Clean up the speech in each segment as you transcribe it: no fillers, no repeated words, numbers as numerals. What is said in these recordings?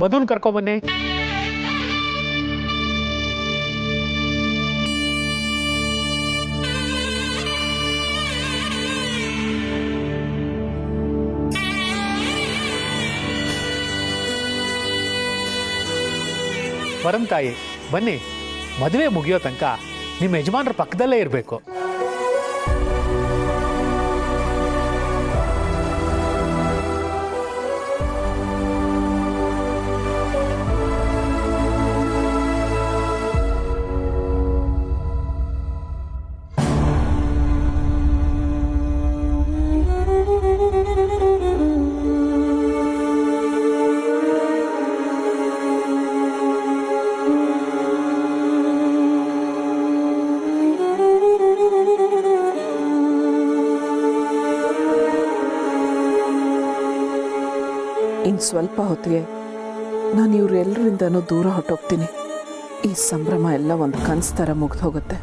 ಮಧುನ್ ಕರ್ಕೊಂಬನ್ನಿ. ವರಂ ತಾಯಿ ಬನ್ನಿ, ಮದುವೆ ಮುಗಿಯೋ ತನಕ ನಿಮ್ಮ ಯಜಮಾನ್ರ ಪಕ್ಕದಲ್ಲೇ ಇರಬೇಕು. ಇನ್ನು ಸ್ವಲ್ಪ ಹೊತ್ತಿಗೆ ನಾನು ಇವರೆಲ್ಲರಿಂದನೂ ದೂರ ಹೊಟ್ಟೋಗ್ತೀನಿ. ಈ ಸಂಭ್ರಮ ಎಲ್ಲ ಒಂದು ಕನಸು ಥರ ಮುಗ್ದು ಹೋಗುತ್ತೆ.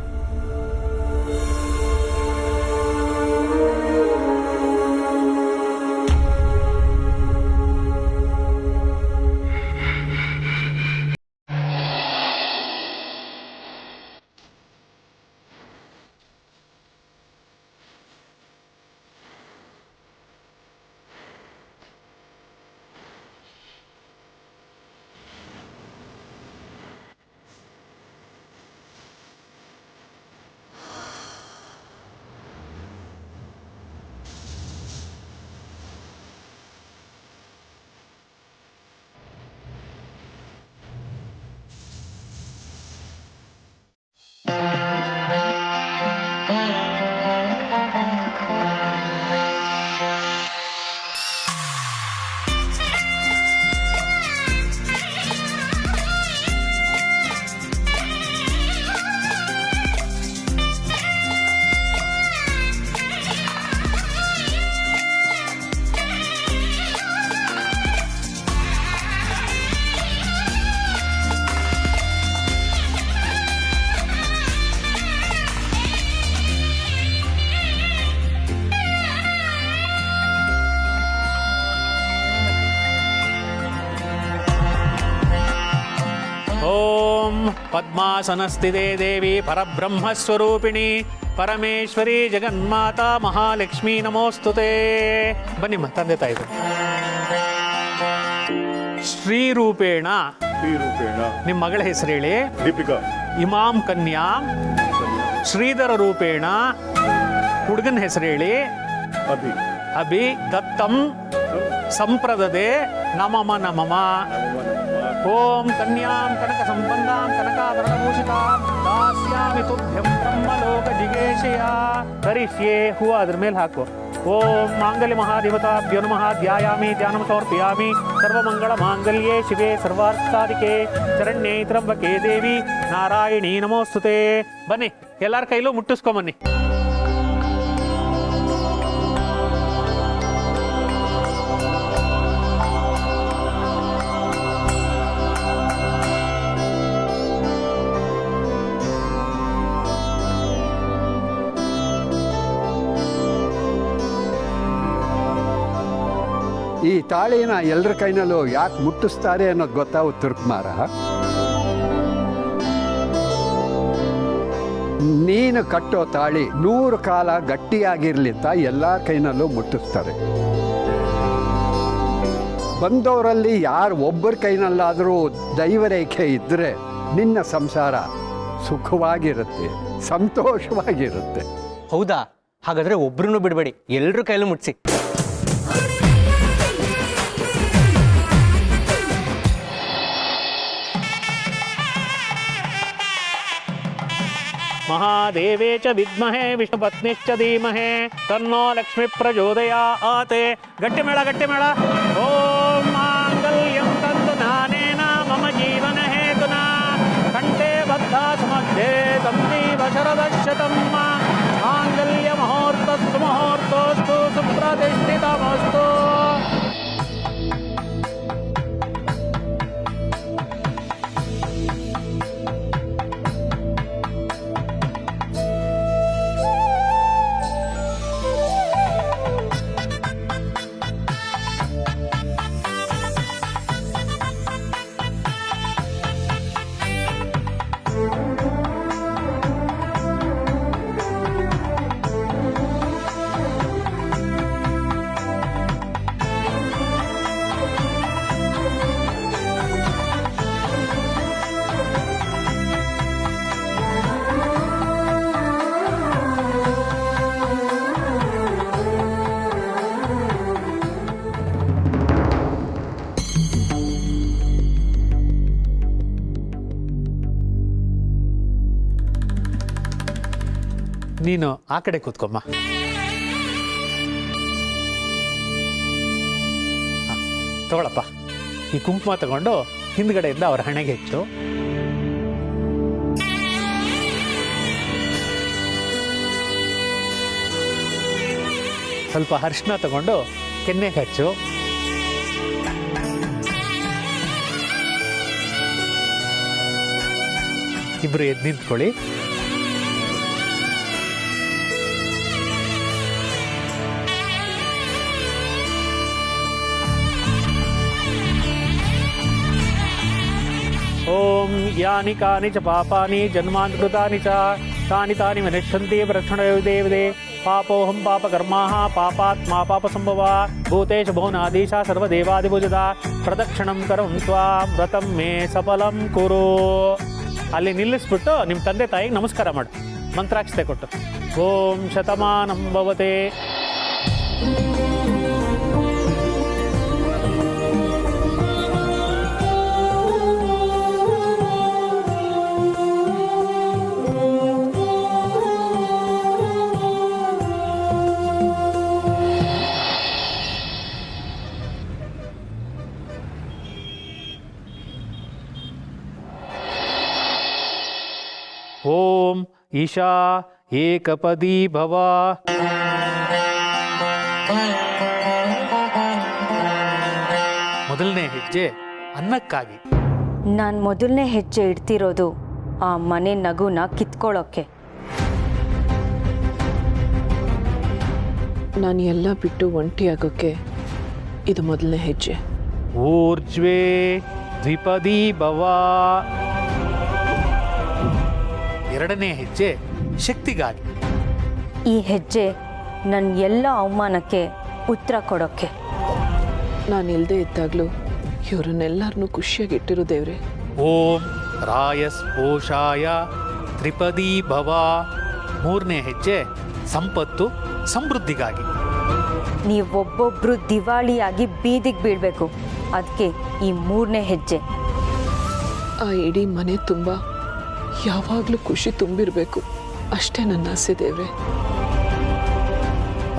ಓಂ ಪದ್ಮಾಸನಸ್ಥಿತೆ ದೇವಿ ಪರಬ್ರಹ್ಮಸ್ವರೂಪಿಣಿ ಪರಮೇಶ್ವರಿ ಜಗನ್ಮಾತಾ ಮಹಾಲಕ್ಷ್ಮೀ ನಮೋಸ್ತುತೆ. ಬನ್ನಿಮ್ಮ ತಂದೆ ತಾಯಿ. ಶ್ರೀರೂಪೇಣ ನಿಮ್ಮ ಮಗಳ ಹೆಸರು ಹೇಳಿ. ದೀಪಿಕಾ. ಇಮಾಂ ಕನ್ಯಾ. ಶ್ರೀಧರ ರೂಪೇಣ ಹುಡುಗನ ಹೆಸರು ಹೇಳಿ. ಅಭಿ. ಅಭಿ ದತ್ತಂ ಸಂಪ್ರದದೆ ನಮಮ ನಮಮ. ಓಂ ಕನ್ಯಾಂ ಕನಕ ಸಂಪನ್ನಾಂ ಕನಕಾಭರಣಭೂಷಿತಾಂ ದಾಸ್ಯಾಮಿ ತುಭ್ಯಂ ಬ್ರಹ್ಮಲೋಕ ಜಿಗೇಶಯ. ಕರಿಷ್ಯೆ ಹೂವು ಅದ್ರ ಮೇಲೆ ಹಾಕು. ಓಂ ಮಾಂಗಲ್ಯ ಮಹಾದೇವತಾಭ್ಯೋ ನಮಃ. ಧ್ಯಾಯಾಮಿ ಧ್ಯಾನಂ ಸಮರ್ಪಯಾಮಿ. ಸರ್ವಮಂಗಳ ಮಾಂಗಲ್ಯೆ ಶಿವೆ ಸರ್ವಾರ್ಥಸಾಧಿಕೆ ಶರಣ್ಯೇ ತ್ರ್ಯಂಬಕೆ ದೇವಿ ನಾರಾಯಣಿ ನಮೋಸ್ತುತೆ. ಬನ್ನಿ, ಎಲ್ಲರ ಕೈಲೂ ಮುಟ್ಟಿಸ್ಕೊಂಬನ್ನಿ. ಈ ತಾಳಿನ ಎಲ್ಲರ ಕೈನಲ್ಲೂ ಯಾಕೆ ಮುಟ್ಟಿಸ್ತಾರೆ ಅನ್ನೋದು ಗೊತ್ತಾವು ತುರ್ಕುಮಾರ? ನೀನು ಕಟ್ಟೋ ತಾಳಿ 100 ಕಾಲ ಗಟ್ಟಿಯಾಗಿರ್ಲಿ ಅಂತ ಎಲ್ಲ ಕೈನಲ್ಲೂ ಮುಟ್ಟಿಸ್ತಾರೆ. ಬಂದವರಲ್ಲಿ ಯಾರು ಒಬ್ಬರ ಕೈನಲ್ಲಾದರೂ ದೈವರೇಖೆ ಇದ್ದರೆ ನಿನ್ನ ಸಂಸಾರ ಸುಖವಾಗಿರುತ್ತೆ, ಸಂತೋಷವಾಗಿರುತ್ತೆ. ಹೌದಾ? ಹಾಗಾದ್ರೆ ಒಬ್ರು ಬಿಡಬೇಡಿ, ಎಲ್ಲರ ಕೈಲೂ ಮುಟ್ಸಿ. ಮಹಾದೇವೇ ಚ ವಿದ್ಮಹೇ ವಿಷ್ಣುಪತ್ನಿಶ್ಚ ಧೀಮಹೇ ತನ್ನೋ ಲಕ್ಷ್ಮೀ ಪ್ರಚೋದಯಾತ್. ಗಟ್ಟಿ ಮೇಳ, ಗಟ್ಟಿ ಮೇಳ. ಓಂ ಮಾಂಗಲ್ಯಂ ತಂತು ನಾನೇನ ಮಮ ಜೀವನ ಹೇತುನಾ ಕಂಠೆ ಬದ್ಧಾ ಸಮಗ್ರೇ ಸಂಜೀವ ಶರದಶತಂ. ಮಾಂಗಲ್ಯ ಮುಹೂರ್ತಸ್ತು ಮುಹೂರ್ತೋಸ್ತು ಸುಪ್ರತಿಷ್ಠಿತಮಸ್ತು. ನೀನು ಆ ಕಡೆ ಕೂತ್ಕೊಮ್ಮ. ತಗೊಳಪ್ಪ, ಈ ಕುಂಕುಮ ತಗೊಂಡು ಹಿಂದ್ಗಡೆಯಿಂದ ಅವ್ರ ಹಣೆಗೆ ಹೆಚ್ಚು. ಸ್ವಲ್ಪ ಅರಿಶಿನ ತಗೊಂಡು ಕೆನ್ನೆಗೆ ಹಚ್ಚು. ಇಬ್ರು ಎದ್ದು ನಿಂತ್ಕೊಳ್ಳಿ. ಓಂ ಯಾನಿ ಕಾನಿ ಚ ಪಾಪಾನಿ ಜನ್ಮಾಂತೃತಾನಿ ಚ ತಾನಿ ತಾನಿ ವಿನಶ್ಯಂತಿ ಪ್ರಕ್ಷಣಯೋದೇವದೆ ಪಾಪೋಹಂ ಪಾಪಕರ್ಮಾಃ ಪಾಪಾತ್ಮಾ ಪಾಪಸಂಭವ ಭೂತೇಶ ಭುವನಾಧೀಶ ಸರ್ವದೇವಾದಿಭುಜದ ಪ್ರದಕ್ಷಿಣಂ ಕರಂ ತ್ವಾಂ ವ್ರತಂ ಮೇ ಸಫಲಂ ಕುರು. ಅಲ್ಲಿ ನಿಲ್ಲಿಸ್ಬಿಟ್ಟು ನಿಮ್ಮ ತಂದೆ ತಾಯಿಗೆ ನಮಸ್ಕಾರ ಮಾಡು, ಮಂತ್ರಾಕ್ಷತೆ ಕೊಟ್ಟು. ಓಂ ಶತಮಾನಂ ಭವತೆ. ಓಂ ಈಶಾ ಏಕಪದಿ ಭವ. ಮೊದಲನೇ ಹೆಜ್ಜೆ ಅನ್ನಕ್ಕಾಗಿ. ನಾನು ಮೊದಲನೇ ಹೆಜ್ಜೆ ಇಡ್ತಿರೋದು ಆ ಮನೆ ನಗುನ ಕಿತ್ಕೊಳ್ಳೋಕ್ಕೆ. ನಾನು ಎಲ್ಲ ಬಿಟ್ಟು ಒಂಟಿಯಾಗೋಕ್ಕೆ ಇದು ಮೊದಲನೇ ಹೆಜ್ಜೆ. ಊರ್ಜ್ವೇ ದ್ವಿಪದಿ ಭವ. ಎರಡನೇ ಹೆಜ್ಜೆ ಶಕ್ತಿಗಾಗಿ. ಈ ಹೆಜ್ಜೆ ನನ್ನ ಎಲ್ಲ ಅವಮಾನಕ್ಕೆ ಉತ್ತರ ಕೊಡೋಕ್ಕೆ. ನಾನು ಇಲ್ಲದೆ ಇದ್ದಾಗಲೂ ಇವರನ್ನೆಲ್ಲರನ್ನೂ ಖುಷಿಯಾಗಿಟ್ಟಿರು ದೇವ್ರೆ. ಓಂ ರಾಯಸ್ಪೋಷಾಯ ತ್ರಿಪದಿ ಭವ. ಮೂರನೇ ಹೆಜ್ಜೆ ಸಂಪತ್ತು ಸಮೃದ್ಧಿಗಾಗಿ. ನೀವೊಬ್ಬೊಬ್ಬರು ದಿವಾಳಿಯಾಗಿ ಬೀದಿಗೆ ಬೀಳಬೇಕು, ಅದಕ್ಕೆ ಈ ಮೂರನೇ ಹೆಜ್ಜೆ. ಆ ಇಡೀ ಮನೆ ತುಂಬ ಯಾವಾಗಲೂ ಖುಷಿ ತುಂಬಿರಬೇಕು, ಅಷ್ಟೇ ನನ್ನ ಆಸೆ ದೇವ್ರೆ.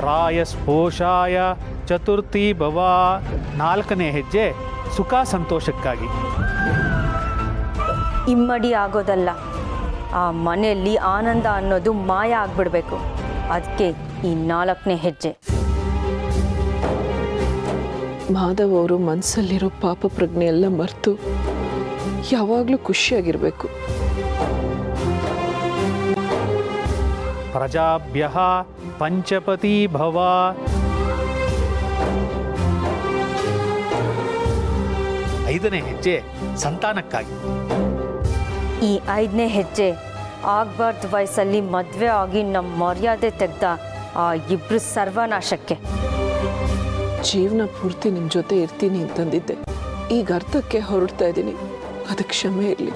ರಾಯಸ್ಪೋಷಾಯ ಚತುರ್ಥಿ ಭವ. ನಾಲ್ಕನೇ ಹೆಜ್ಜೆ ಸುಖ ಸಂತೋಷಕ್ಕಾಗಿ. ಇಮ್ಮಡಿ ಆಗೋದಲ್ಲ, ಆ ಮನೆಯಲ್ಲಿ ಆನಂದ ಅನ್ನೋದು ಮಾಯ ಆಗ್ಬಿಡ್ಬೇಕು, ಅದಕ್ಕೆ ಈ ನಾಲ್ಕನೇ ಹೆಜ್ಜೆ. ಮಾಧವ್ ಅವರು ಮನಸ್ಸಲ್ಲಿರೋ ಪಾಪ ಪ್ರಜ್ಞೆ ಎಲ್ಲ ಮರೆತು ಯಾವಾಗಲೂ ಖುಷಿಯಾಗಿರಬೇಕು. ಪ್ರಜಾಭ್ಯಃ ಪಂಚಪತಿ ಭವ. ಐದನೇ ಹೆಜ್ಜೆ ಸಂತಾನಕ್ಕಾಗಿ. ಈ ಐದನೇ ಹೆಜ್ಜೆ ಆಗ್ಬಾರ್ದು ವಯಸ್ಸಲ್ಲಿ ಮದುವೆ ಆಗಿ ನಮ್ಮ ಮರ್ಯಾದೆ ತೆಗೆದ ಆ ಇಬ್ರು ಸರ್ವನಾಶಕ್ಕೆ. ಜೀವನ ಪೂರ್ತಿ ನಿಮ್ಮ ಜೊತೆ ಇರ್ತೀನಿ ಅಂತಂದಿದ್ದೆ, ಈಗ ಅರ್ಥಕ್ಕೆ ಹೊರಡ್ತಾ ಇದ್ದೀನಿ, ಅದಕ್ಕೆ ಕ್ಷಮೆ ಇರಲಿ.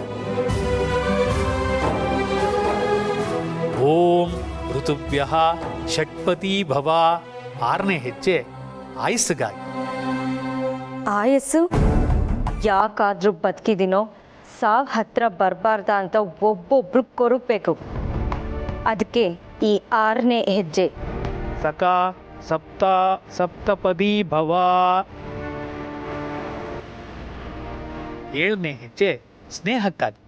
ಓಂ ಋತುಭ್ಯಃ ಷಟ್ಪತಿ ಭವ. ಆರನೇ ಹೆಜ್ಜೆ ಆಯಸ್ಸಿಗಾಗಿ. ಆಯಸ್ಸು ಯಾಕಾದ್ರೂ ಬದುಕಿದಿನೋ ಸಾವು ಹತ್ರ ಬರಬಾರ್ದ ಅಂತ ಒಬ್ಬೊಬ್ರು ಕೊರಗಬೇಕು, ಅದಕ್ಕೆ ಈ ಆರನೇ ಹೆಜ್ಜೆ. ಸಕ ಸಪ್ತ ಸಪ್ತಪದಿ ಭವ. ಏಳನೇ ಹೆಜ್ಜೆ ಸ್ನೇಹಕ್ಕಾಗಿ.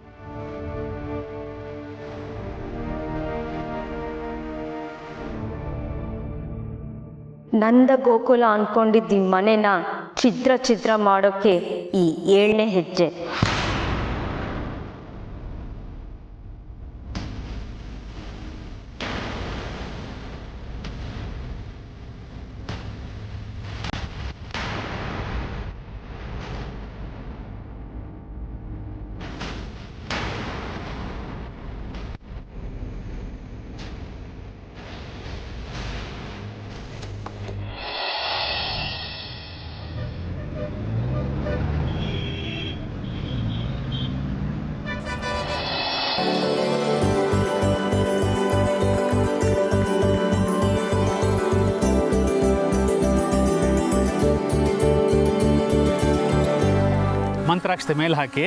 ನಂದ ಗೋಕುಲ ಅನ್ಕೊಂಡಿದ್ದ ಈ ಮನೆನ ಛಿದ್ರ ಛಿದ್ರ ಮಾಡೋಕ್ಕೆ ಈ ಏಳನೇ ಹೆಜ್ಜೆ. ಮಂತ್ರಾಕ್ಷತೆ ಮೇಲೆ ಹಾಕಿ.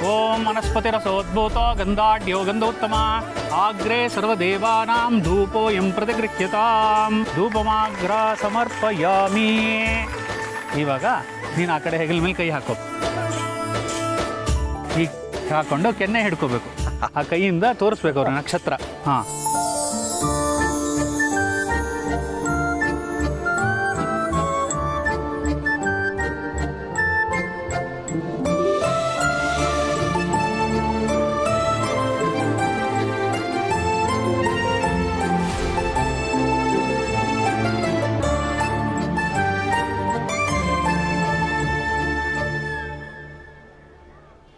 ಓಂ ವನಸ್ಪತಿರಸೋದ್ಭೂತೋ ಗಂಧಾಢ್ಯೋ ಗಂಧೋತ್ತಮ ಆಗ್ರೇ ಸರ್ವದೇವಾನಾಂ ಧೂಪೋಯಂ ಪ್ರತಿಗೃಹ್ಯತಾಂ ಧೂಪಮಾಗ್ರ ಸಮರ್ಪಯಾಮಿ. ಇವಾಗ ನೀನು ಆ ಕಡೆ ಹೆಗಲ ಮೇಲೆ ಕೈ ಹಾಕೋ. ಈಗ ಹಾಕೊಂಡು ಕೆನ್ನೆ ಹಿಡ್ಕೋಬೇಕು. ಆ ಕೈಯಿಂದ ತೋರಿಸ್ಬೇಕು ಅವ್ರ ನಕ್ಷತ್ರ. ಹಾಂ,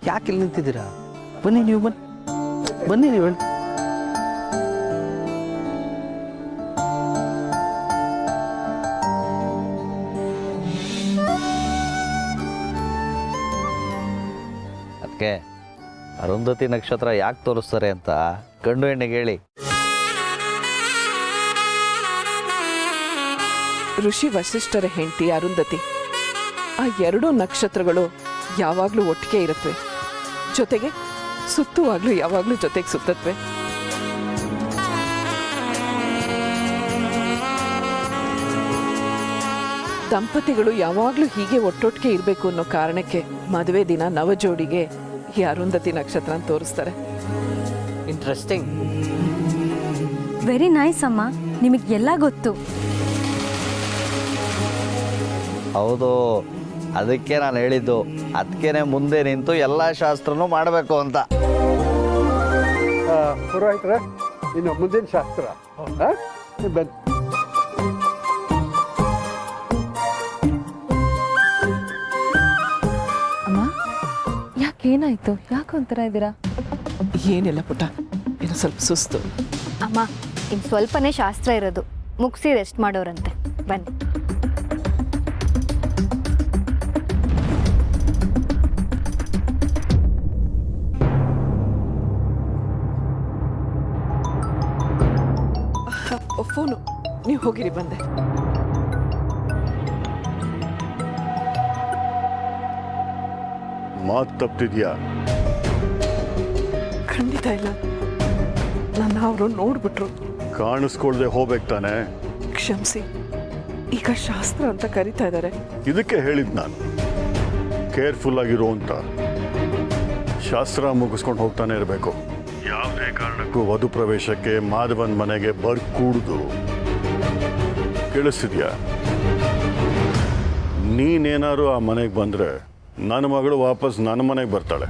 ಯಾಕೆ ಇಲ್ಲಿ ನಿಂತಿದ್ದೀರಾ? ಬನ್ನಿ ನೀವು, ಬನ್ನಿ ನೀವು. ಅದಕ್ಕೆ ಅರುಂಧತಿ ನಕ್ಷತ್ರ ಯಾಕೆ ತೋರಿಸ್ತಾರೆ ಅಂತ ಗಂಡು ಹೆಣ್ಣಿಗೆ ಹೇಳಿ. ಋಷಿ ವಸಿಷ್ಠರ ಹೆಂಡತಿ ಅರುಂಧತಿ. ಆ ಎರಡೂ ನಕ್ಷತ್ರಗಳು ಯಾವಾಗಲೂ ಒಟ್ಟಿಗೆ ಇರುತ್ತವೆ, ಜೊತೆಗೆ ಸುತ್ತುವಾಗ್ಲೂ ಯಾವಾಗಲೂ ಜೊತೆಗೆ ಸುತ್ತತ್ವೆ. ದಂಪತಿಗಳು ಯಾವಾಗಲೂ ಹೀಗೆ ಒಟ್ಟೊಟ್ಟಿಗೆ ಇರಬೇಕು ಅನ್ನೋ ಕಾರಣಕ್ಕೆ ಮದುವೆ ದಿನ ನವಜೋಡಿಗೆ ಈ ಅರುಂಧತಿ ನಕ್ಷತ್ರ ತೋರಿಸ್ತಾರೆ. ಇಂಟ್ರೆಸ್ಟಿಂಗ್. ವೆರಿ ನೈಸ್ ಅಮ್ಮ, ನಿಮಗೆ ಎಲ್ಲ ಗೊತ್ತು. ಹೌದು, ಅದಕ್ಕೆ ನಾನು ಹೇಳಿದ್ದು, ಅದಕ್ಕೇನೆ ಮುಂದೆ ನಿಂತು ಎಲ್ಲ ಶಾಸ್ತ್ರನೂ ಮಾಡಬೇಕು ಅಂತ. ಪುರೋಹಿತರೆ, ಇನ್ನು ಮುಂದಿನ ಶಾಸ್ತ್ರ ಬನ್ನಿ. ಅಮ್ಮ, ಯಾಕೇನಾಯ್ತು? ಯಾಕೆ ಒಂಥರ ಇದ್ದೀರಾ? ಏನಿಲ್ಲ ಪುಟ್ಟ, ಏನೋ ಸ್ವಲ್ಪ ಸುಸ್ತು. ಅಮ್ಮ, ಇನ್ನು ಸ್ವಲ್ಪನೇ ಶಾಸ್ತ್ರ ಇರೋದು, ಮುಗಿಸಿ ರೆಸ್ಟ್ ಮಾಡೋರಂತೆ. ಬನ್ನಿ. ಫೋನು, ನೀವು ಹೋಗಿರಿ, ಬಂದೆ. ಮಾತು ತಪ್ಪಿದ್ಯಾ? ಖಂಡಿತ ಇಲ್ಲ, ನನ್ನ ಅವರು ನೋಡ್ಬಿಟ್ರು. ಕಾಣಿಸ್ಕೊಳ್ದೆ ಹೋಗ್ಬೇಕು ತಾನೆ. ಕ್ಷಮಿಸಿ, ಈಗ ಶಾಸ್ತ್ರ ಅಂತ ಕರಿತಾ ಇದ್ದಾರೆ. ಇದಕ್ಕೆ ಹೇಳಿದ್ ನಾನು, ಕೇರ್ಫುಲ್ ಆಗಿರೋ ಅಂತ. ಶಾಸ್ತ್ರ ಮುಗಿಸ್ಕೊಂಡು ಹೋಗ್ತಾನೆ ಇರಬೇಕು. ಯಾವುದೇ ಕಾರಣಕ್ಕೂ ವಧು ಪ್ರವೇಶಕ್ಕೆ ಮಾಧವನ್ ಮನೆಗೆ ಬರ್ಕೂಡ್ದು. ಕೇಳಿಸ್ತಿದ್ಯಾ? ನೀನೇನಾದ್ರು ಆ ಮನೆಗೆ ಬಂದ್ರೆ ನನ್ನ ಮಗಳು ವಾಪಸ್ ನನ್ನ ಮನೆಗೆ ಬರ್ತಾಳೆ.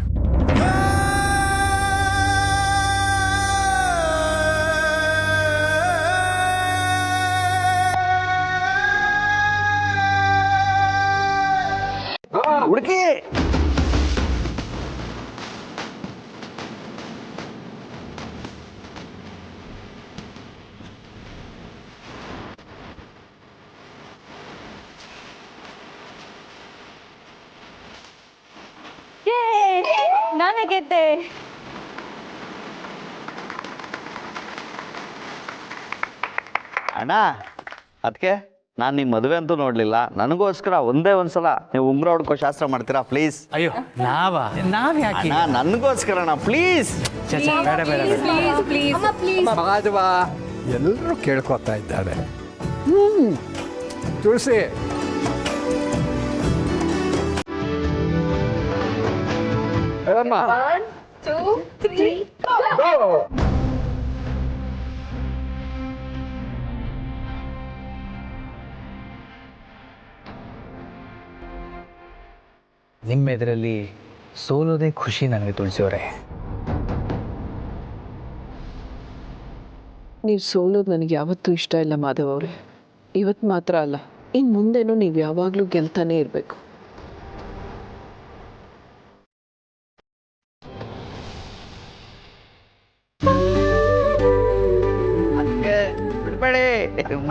ಹುಡುಕಿ ನಾನೇ ಗೆದ್ದೆ. ಅಣ್ಣ, ಅದಕ್ಕೆ ನಾನು ನಿಮ್ಮ ಮದುವೆ ಅಂತೂ ನೋಡಲಿಲ್ಲ. ನನಗೋಸ್ಕರ ಒಂದೇ ಒಂದ್ಸಲ ನೀವು ಉಂಗುರ ಹೊಡ್ಕೋ ಶಾಸ್ತ್ರ ಮಾಡ್ತೀರಾ ಪ್ಲೀಸ್? ಅಯ್ಯೋ, ನಾವ್ ಯಾಕೆ? ಅಣ್ಣ, ನನಗೋಸ್ಕರ ಅಣ್ಣ ಪ್ಲೀಸ್. ಬೇಡ ಬೇಡ ಬೇಡ. ಮಾಧವ ಎಲ್ಲರೂ ಕೇಳ್ಕೊತಾ ಇದ್ದಾರೆ. ತುಳಸಿ, ಹೇಳಮ್ಮ. 1, 2, 3 go. ನಿಮ್ಮ ಎದುರಲ್ಲಿ ಸೋಲೋದೇ ಖುಷಿ ನನಗೆ, ತುಳಸಿಯವರೇ. ನೀವು ಸೋಲೋದು ನನಗೆ ಯಾವತ್ತೂ ಇಷ್ಟ ಇಲ್ಲ ಮಾಧವ್ ಅವರೇ. ಇವತ್ತು ಮಾತ್ರ ಅಲ್ಲ, ಇನ್ನು ಮುಂದೆನೂ ನೀವು ಯಾವಾಗಲೂ ಗೆಲ್ತಾನೆ ಇರಬೇಕು. ಬಿಡ್ಬೇಡಿ,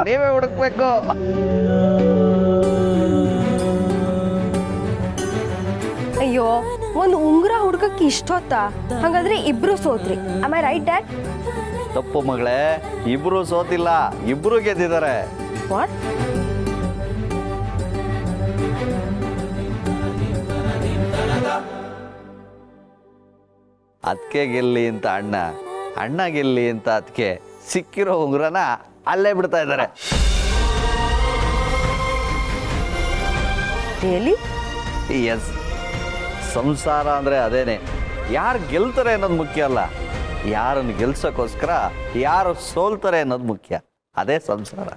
ನೀವೇ ಹುಡುಕ್ಬೇಕು. ಅಯ್ಯೋ, ಒಂದು ಉಂಗುರ ಹುಡುಕಕ್ಕೆ ಇಷ್ಟೊತ್ತಾ? ಹಾಗಾದ್ರೆ ಇಬ್ರು ಸೋತ್ರಿ. Am I right dad? ತಪ್ಪು ಮಗಳೇ, ಇಬ್ರು ಸೋತಿಲ್ಲ, ಇಬ್ರು ಗೆದ್ದಿದ್ದಾರೆ. ವಾಟ್? ಅದಕ್ಕೆ ಗೆಲ್ಲಿ ಅಂತ ಅಣ್ಣ, ಅಣ್ಣ ಗೆಲ್ಲಿ ಅಂತ ಅದಕ್ಕೆ ಸಿಕ್ಕಿರೋ ಉಂಗುರನ ಅಲ್ಲೇ ಬಿಡ್ತಾ ಇದ್ದಾರೆ. ರಿಯಲಿ? ಎಸ್, ಸಂಸಾರ ಅಂದರೆ ಅದೇನೆ. ಯಾರು ಗೆಲ್ತಾರೆ ಅನ್ನೋದು ಮುಖ್ಯ ಅಲ್ಲ, ಯಾರನ್ನು ಗೆಲ್ಸೋಕ್ಕೋಸ್ಕರ ಯಾರು ಸೋಲ್ತಾರೆ ಅನ್ನೋದು ಮುಖ್ಯ. ಅದೇ ಸಂಸಾರ.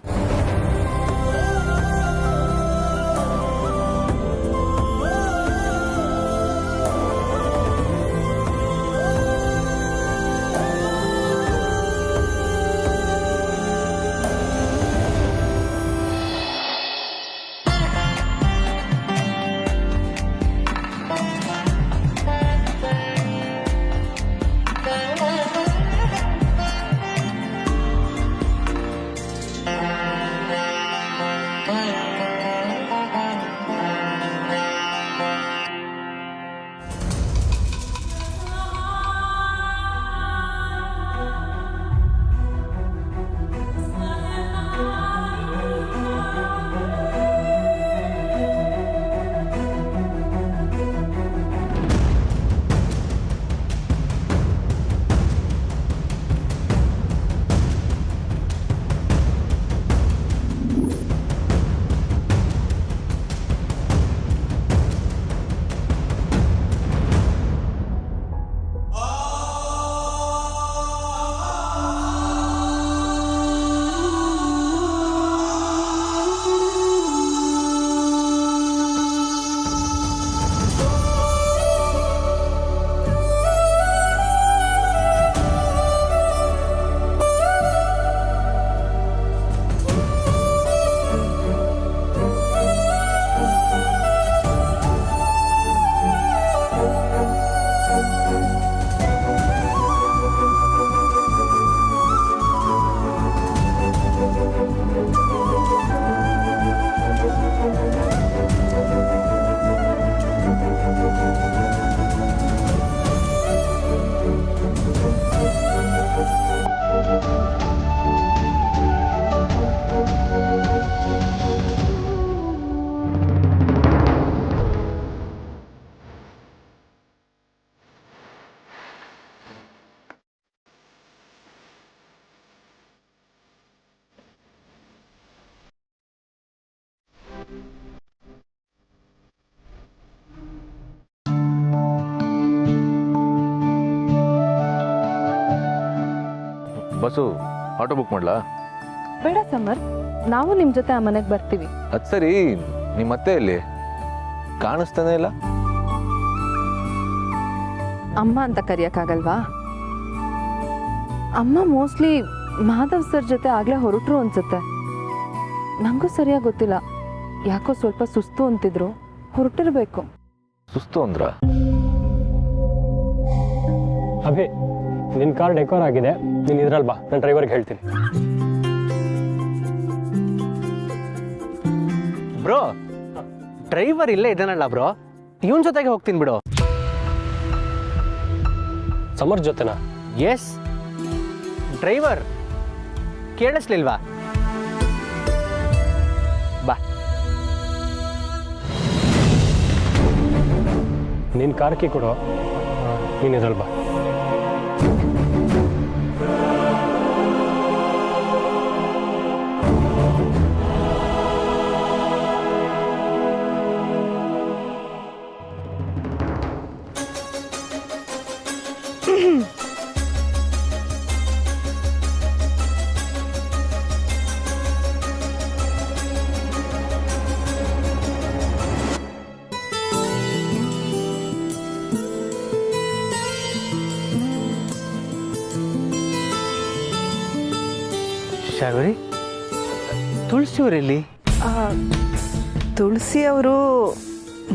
ಬಸ್ಸು ಆಟೋ ಬುಕ್ ಮಾಡ್ಲಾ? ಬೇಡ ಸಮರ್, ನಾವು ನಿಮ್ಮ ಜೊತೆ ಆ ಮನೆಗೆ ಬರ್ತೀವಿ. ಅದು ಸರಿ, ನಿಮ್ಮ ಅತ್ತೆ ಎಲ್ಲಿ ಕಾಣಿಸ್ತಾನೆ ಇಲ್ಲ? ಅಮ್ಮ ಅಂತ ಕರೆಯೋಕ್ಕಾಗಲ್ವಾ? ಅಮ್ಮ ಮೋಸ್ಟ್ಲಿ ಮಾಧವ್ ಸರ್ ಜೊತೆ ಆಗಲೇ ಹೊರಟ್ರು ಅನ್ಸುತ್ತೆ. ನನಗೂ ಸರಿಯಾಗಿ ಗೊತ್ತಿಲ್ಲ, ಯಾಕೋ ಸ್ವಲ್ಪ ಸುಸ್ತು ಅಂತಿದ್ರು, ಹೊರಟಿರ್ಬೇಕು. ಸುಸ್ತು ಅಂದ್ರ? ಅಭಿ, ನಿನ್ನ ಕಾರ್ ಡೆಕೋರ್ ಆಗಿದೆ, ನೀನು ಇದ್ರಲ್ಲಿ ಬಾ, ನಾನು ಡ್ರೈವರ್ಗೆ ಹೇಳ್ತೀನಿ. ಬ್ರೋ, ಡ್ರೈವರ್ ಇಲ್ಲೇ ಇದ್ದಾನಲ್ಲ ಬ್ರೋ, ಇವನ್ ಜೊತೆಗೆ ಹೋಗ್ತೀನಿ ಬಿಡು. ಸಮರ್ ಜೊತೆನಾ? ಎಸ್, ಡ್ರೈವರ್ ಕೇಳಿಸ್ಲಿಲ್ವಾ? ಬಾ. ನಿನ್ನ ಕಾರ್ ಕೀ ಕೊಡು, ನೀನು ಇದ್ರಲ್ಲಿ ಬಾ. ಶಾರ್ವರಿ, ತುಳಸಿಯವರೆಲ್ಲಿ? ತುಳಸಿ ಅವರು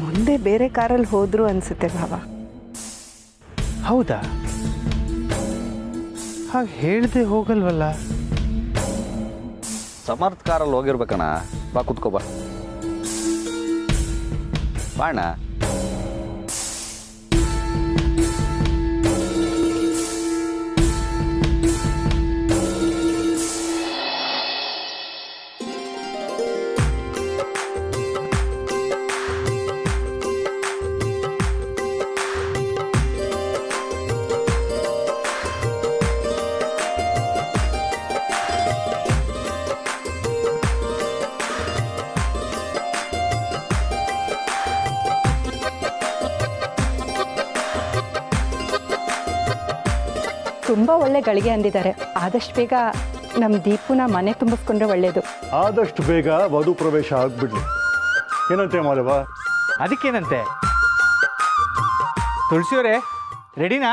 ಮುಂದೆ ಬೇರೆ ಕಾರಲ್ಲಿ ಹೋದ್ರು ಅನ್ಸುತ್ತೆ ಭಾವ. ಹೌದಾ? ಹಾಗೆ ಹೇಳ್ದೆ ಹೋಗಲ್ವಲ್ಲ? ಸಮರ್ಥ ಕಾರಲ್ಲಿ ಹೋಗಿರ್ಬೇಕಣ್ಣ. ಬಾ ಕುತ್ಕೋ, ಬಾ ಬಾಣ. ತುಂಬ ಒಳ್ಳೆ ಗಳಿಗೆ ಅಂದಿದ್ದಾರೆ. ಆದಷ್ಟು ಬೇಗ ನಮ್ಮ ದೀಪುನ ಮನೆ ತುಂಬಿಸ್ಕೊಂಡ್ರೆ ಒಳ್ಳೇದು. ಆದಷ್ಟು ಬೇಗ ವಧು ಪ್ರವೇಶ ಆಗ್ಬಿಡ್ಲಿ. ಏನಂತೆ ಮಾಧವ? ಅದಕ್ಕೇನಂತೆ? ತುಳಸಿಯವರೇ ರೆಡಿನಾ?